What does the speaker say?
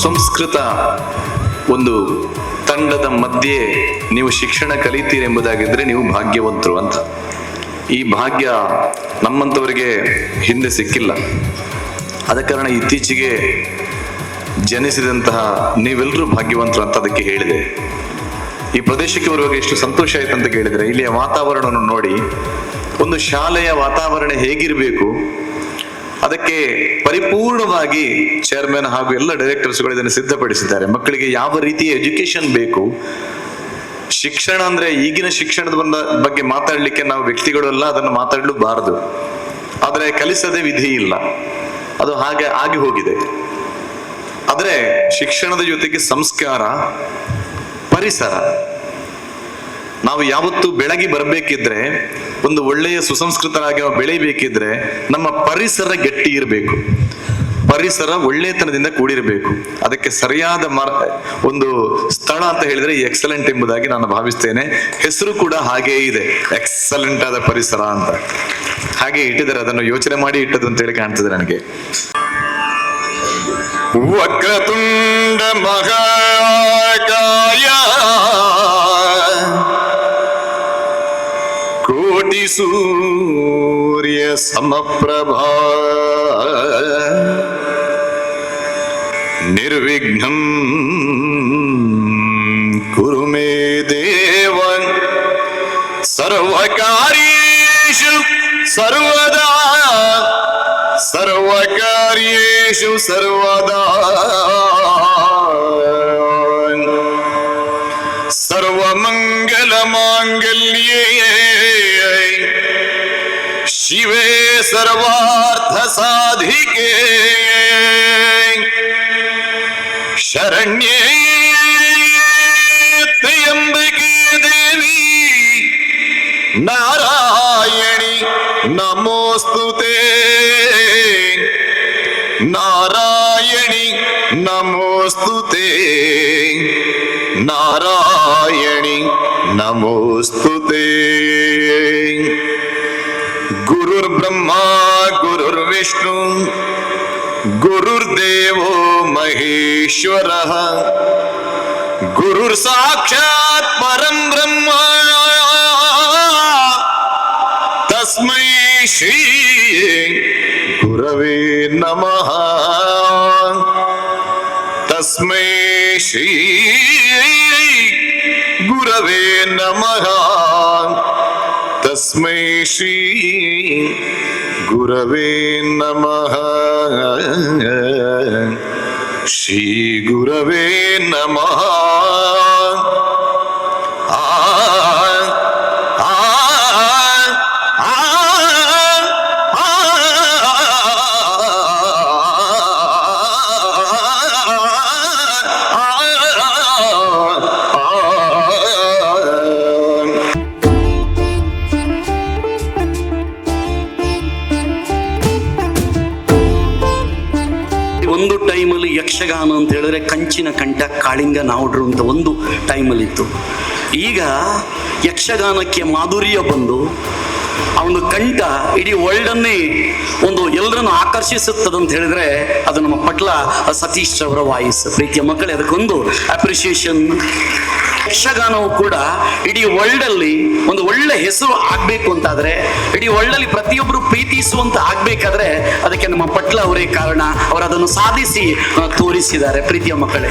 ಸಂಸ್ಕೃತ ಒಂದು ತಂಡದ ಮಧ್ಯೆ ನೀವು ಶಿಕ್ಷಣ ಕಲಿತೀರೆಂಬುದಾಗಿದ್ರೆ ನೀವು ಭಾಗ್ಯವಂತರು ಅಂತ. ಈ ಭಾಗ್ಯ ನಮ್ಮಂಥವರಿಗೆ ಹಿಂದೆ ಸಿಕ್ಕಿಲ್ಲ. ಆದ ಕಾರಣ ಇತ್ತೀಚೆಗೆ ಜನಿಸಿದಂತಹ ನೀವೆಲ್ಲರೂ ಭಾಗ್ಯವಂತರು ಅಂತ ಅದಕ್ಕೆ ಹೇಳಿದೆ. ಈ ಪ್ರದೇಶಕ್ಕೆ ಬರುವಾಗ ಎಷ್ಟು ಸಂತೋಷ ಆಯ್ತು ಅಂತ ಕೇಳಿದ್ರೆ, ಇಲ್ಲಿಯ ವಾತಾವರಣವನ್ನು ನೋಡಿ, ಒಂದು ಶಾಲೆಯ ವಾತಾವರಣ ಹೇಗಿರಬೇಕು ಅದಕ್ಕೆ ಪರಿಪೂರ್ಣವಾಗಿ ಚೇರ್ಮನ್ ಹಾಗೂ ಎಲ್ಲ ಡೈರೆಕ್ಟರ್ಸ್ಗಳು ಇದನ್ನು ಸಿದ್ಧಪಡಿಸಿದ್ದಾರೆ. ಮಕ್ಕಳಿಗೆ ಯಾವ ರೀತಿಯ ಎಜುಕೇಶನ್ ಬೇಕು, ಶಿಕ್ಷಣ ಅಂದ್ರೆ ಈಗಿನ ಶಿಕ್ಷಣದ ಬಗ್ಗೆ ಮಾತಾಡ್ಲಿಕ್ಕೆ ನಾವು ವ್ಯಕ್ತಿಗಳು ಎಲ್ಲ ಅದನ್ನು ಮಾತಾಡಲೂಬಾರದು. ಆದರೆ ಕಲಿಸದೆ ವಿಧಿ ಇಲ್ಲ, ಅದು ಹಾಗೆ ಆಗಿ ಹೋಗಿದೆ. ಆದರೆ ಶಿಕ್ಷಣದ ಜೊತೆಗೆ ಸಂಸ್ಕಾರ, ಪರಿಸರ, ನಾವು ಯಾವತ್ತು ಬೆಳಗಿ ಬರಬೇಕಿದ್ರೆ, ಒಂದು ಒಳ್ಳೆಯ ಸುಸಂಸ್ಕೃತರಾಗಿ ನಾವು ಬೆಳೆಯಬೇಕಿದ್ರೆ ನಮ್ಮ ಪರಿಸರ ಗಟ್ಟಿ ಇರಬೇಕು, ಪರಿಸರ ಒಳ್ಳೆತನದಿಂದ ಕೂಡಿರಬೇಕು. ಅದಕ್ಕೆ ಸರಿಯಾದ ಒಂದು ಸ್ಥಳ ಅಂತ ಹೇಳಿದ್ರೆ ಎಕ್ಸಲೆಂಟ್ ಎಂಬುದಾಗಿ ನಾನು ಭಾವಿಸ್ತೇನೆ. ಹೆಸರು ಕೂಡ ಹಾಗೇ ಇದೆ, ಎಕ್ಸಲೆಂಟ್ ಆದ ಪರಿಸರ ಅಂತ ಹಾಗೆ ಇಟ್ಟಿದ್ದಾರೆ. ಅದನ್ನು ಯೋಚನೆ ಮಾಡಿ ಇಟ್ಟದು ಅಂತ ಹೇಳಿ ಕಾಣ್ತದೆ ನನಗೆ. ವಕ್ರತುಂಡ ಮಹಾಕಾಯ ಕೋಟಿ ಸೂರ್ಯ ಸಮಪ್ರಭಾ ನಿರ್ವಿಘ್ನಂ ಕುರು ಮೇ ದೇವ ಸರ್ವಕಾರ್ಯೇಷು ಸರ್ವದಾ ಸರ್ವಕಾರ್ಯೇಷು ಸರ್ವದಾ ಸರ್ವಮಂಗಲ ಮಾಂಗಲ್ಯೇ ಶಿವೇ ಸರ್ವಾರ್ಥ ಸಾಧಿಕೆ ಶರಣ್ಯೇ ತ್ರ್ಯಂಬಕೆ ದೇವಿ ನಾರಾಯಣಿ ನಮೋಸ್ತುತೇ ನಾರಾಯಣಿ ನಮೋಸ್ತುತೇ ನಾರಾಯಣಿ ನಮೋಸ್ತುತೇ. ಗುರುರ್ಬ್ರಹ್ಮ ಗುರುರ್ವಿಷ್ಣು ಗುರುರ್ದೇವೋ ಮಹೇಶ್ವರಃ ಗುರುರ್ ಸಾಕ್ಷಾತ್ ಪರಂ ಬ್ರಹ್ಮ ತಸ್ಮೈ ಶ್ರೀ ಗುರವೇ ನಮಃ ತಸ್ಮೈ ಶ್ರೀ ಗುರವೇ ನಮಃ. ತಸ್ಮೈ ಶ್ರೀ ಗುರವೇ ನಮಃ. ಶ್ರೀ ಗುರವೇ ನಮಃ. ಒಂದು ಟೈಮಲ್ಲಿ ಯಕ್ಷಗಾನ ಅಂತ ಹೇಳಿದ್ರೆ ಕಂಚಿನ ಕಂಠ ಕಾಳಿಂಗ ನಾವುಡ್ರು ಅಂತ ಒಂದು ಟೈಮಲ್ಲಿ ಇತ್ತು. ಈಗ ಯಕ್ಷಗಾನಕ್ಕೆ ಮಾಧುರ್ಯ ಬಂದು ಆ ಒಂದು ಕಂಠ ಇಡೀ ವರ್ಲ್ಡನ್ನೇ ಒಂದು ಎಲ್ಲರನ್ನು ಆಕರ್ಷಿಸುತ್ತದೆ ಅಂತ ಹೇಳಿದ್ರೆ ಅದು ನಮ್ಮ ಪಟ್ಲ ಸತೀಶ್ ಅವರ ವಾಯ್ಸ್. ಪ್ರೀತಿಯ ಮಕ್ಕಳೇ, ಅದಕ್ಕೊಂದು ಅಪ್ರಿಸಿಯೇಷನ್. ಯಕ್ಷಗಾನವು ಕೂಡ ಇಡೀ ವರ್ಲ್ಡ್ ಅಲ್ಲಿ ಒಂದು ಒಳ್ಳೆ ಹೆಸರು ಆಗ್ಬೇಕು ಅಂತಾದ್ರೆ, ಇಡೀ ವರ್ಲ್ಡ್ ಅಲ್ಲಿ ಪ್ರತಿಯೊಬ್ಬರು ಪ್ರೀತಿಸುವಂತ ಆಗ್ಬೇಕಾದ್ರೆ ಅದಕ್ಕೆ ನಮ್ಮ ಪಟ್ಲ ಅವರೇ ಕಾರಣ. ಅವರು ಅದನ್ನು ಸಾಧಿಸಿ ತೋರಿಸಿದ್ದಾರೆ. ಪ್ರೀತಿಯ ಮಕ್ಕಳೇ,